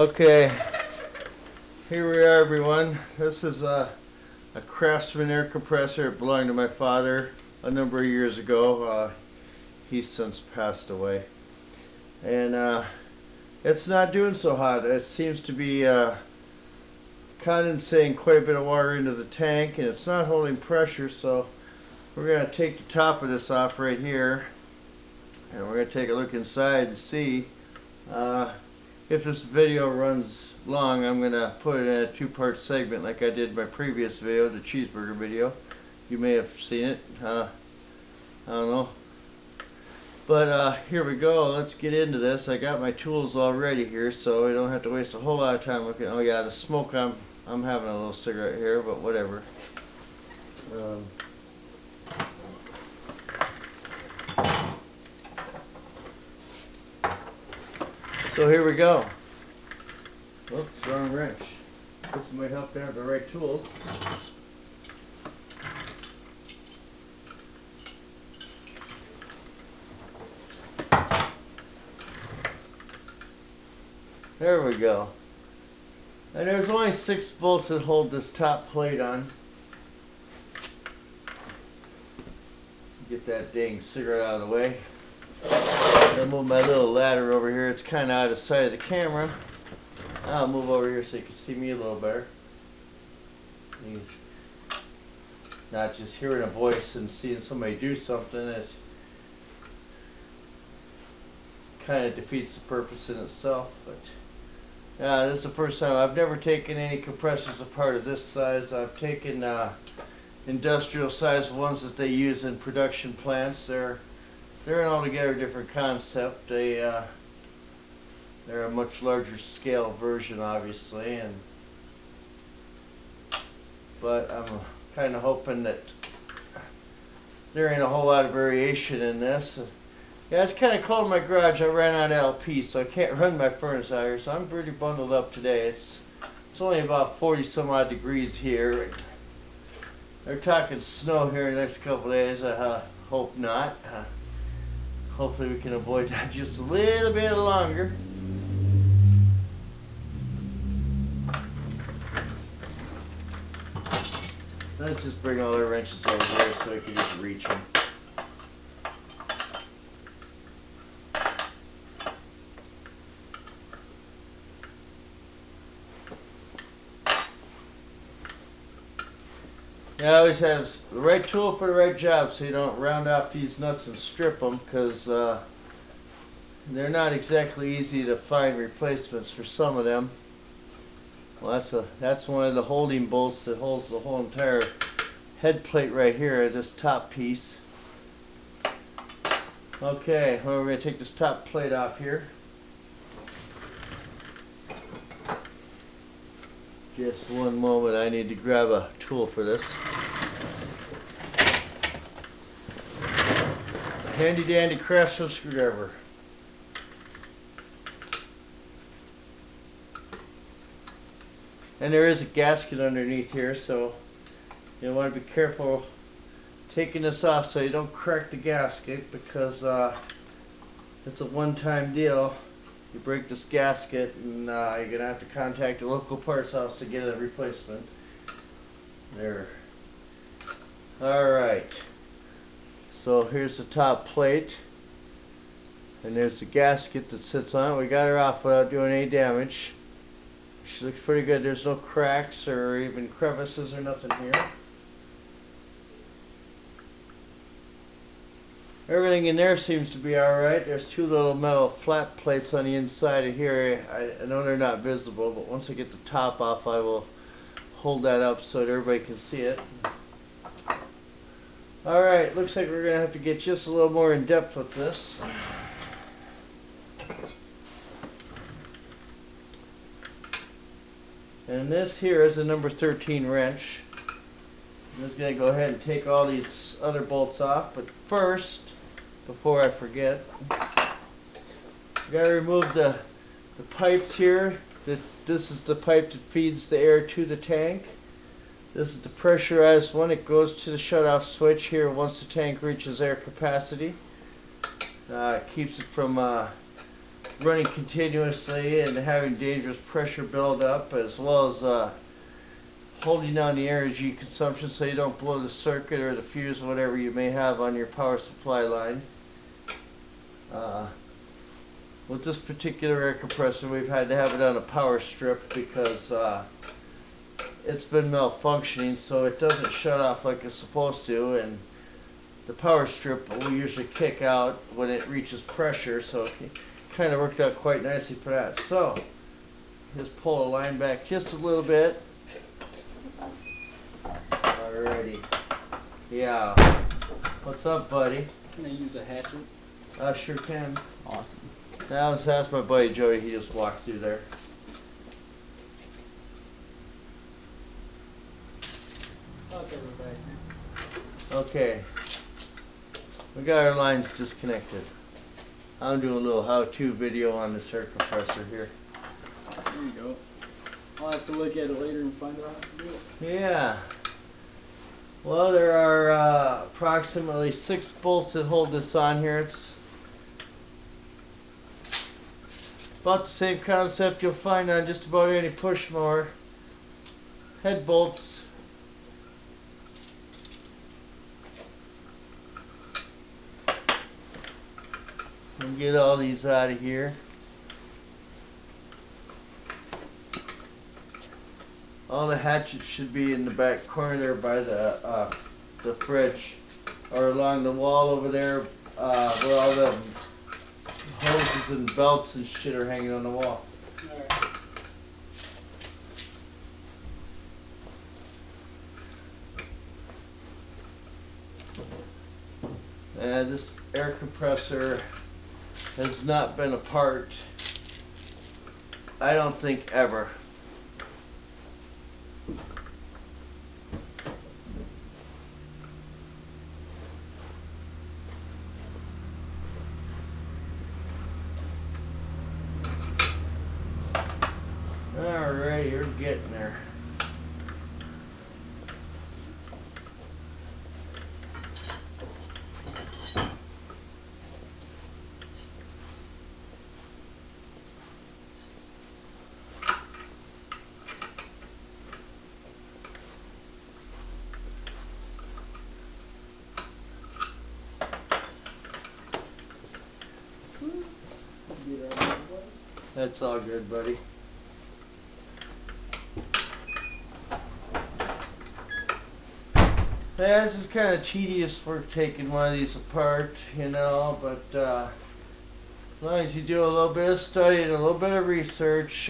Okay, here we are, everyone. This is a Craftsman air compressor. It belonged to my father a number of years ago. He's since passed away. And it's not doing so hot. It seems to be condensating quite a bit of water into the tank, and it's not holding pressure, so we're going to take the top of this off right here, and we're going to take a look inside and see. If this video runs long, I'm going to put it in a two-part segment like I did my previous video, the cheeseburger video. You may have seen it. I don't know. But here we go. Let's get into this. I got my tools all ready here, so we don't have to waste a whole lot of time looking. Oh yeah, the smoke. I'm having a little cigarette here, but whatever. So here we go. Oops, wrong wrench. This might help to have the right tools. There we go. And there's only 6 bolts that hold this top plate on. Get that dang cigarette out of the way. I'll move my little ladder over here. It's kind of out of sight of the camera. I'll move over here so you can see me a little better. Not just hearing a voice and seeing somebody do something. It kind of defeats the purpose in itself. But yeah, this is the first time. I've never taken any compressors apart of this size. I've taken industrial size ones that they use in production plants. They're an altogether different concept. They're a much larger scale version, obviously, but I'm kind of hoping that there ain't a whole lot of variation in this. Yeah, it's kind of cold in my garage. I ran out of LP, so I can't run my furnace out here, so I'm pretty bundled up today. It's only about 40 some odd degrees here. They're talking snow here in the next couple days. I hope not. Hopefully we can avoid that just a little bit longer. Let's just bring all our wrenches over here so I can just reach them. Yeah, I always have the right tool for the right job, so you don't round off these nuts and strip them, because they're not exactly easy to find replacements for some of them. Well, that's one of the holding bolts that holds the whole entire head plate right here, this top piece. Okay, well, we're going to take this top plate off here. Just one moment, I need to grab a tool for this. A handy dandy Craftsman screwdriver. And there is a gasket underneath here, so you want to be careful taking this off so you don't crack the gasket, because it's a one-time deal. You break this gasket and you're going to have to contact a local parts house to get a replacement. There. Alright. So here's the top plate. And there's the gasket that sits on it. We got her off without doing any damage. She looks pretty good. There's no cracks or even crevices or nothing here. Everything in there seems to be alright. There's 2 little metal flat plates on the inside of here. I know they're not visible, but once I get the top off, I will hold that up so that everybody can see it. Alright, looks like we're going to have to get just a little more in depth with this. And this here is a number 13 wrench. I'm just going to go ahead and take all these other bolts off, but first, before I forget, I've got to remove the pipes here. This is the pipe that feeds the air to the tank. This is the pressurized one. It goes to the shutoff switch here once the tank reaches air capacity. It keeps it from running continuously and having dangerous pressure buildup, as well as holding down the energy consumption so you don't blow the circuit or the fuse or whatever you may have on your power supply line. With this particular air compressor, we've had to have it on a power strip because it's been malfunctioning, so it doesn't shut off like it's supposed to, and the power strip will usually kick out when it reaches pressure, so it kind of worked out quite nicely for that. So, just pull the line back just a little bit. Alrighty. Yeah. What's up, buddy? Can I use a hatchet? I sure can. Awesome. Now let's ask my buddy Joey, he just walked through there. I'll cover it back here. Okay. We got our lines disconnected. I'm doing a little how-to video on this air compressor here. There you go. I'll have to look at it later and find out how to do it. Yeah. Well, there are approximately 6 bolts that hold this on here. It's about the same concept you'll find on just about any push mower. Head bolts. We'll get all these out of here. All the hatchets should be in the back corner there by the fridge, or along the wall over there, where all the hoses and belts and shit are hanging on the wall. Alright. And this air compressor has not been apart, I don't think, ever. Alright, you're getting there. That's all good, buddy. Yeah, this is kind of tedious work taking one of these apart, you know, but as long as you do a little bit of study and a little bit of research,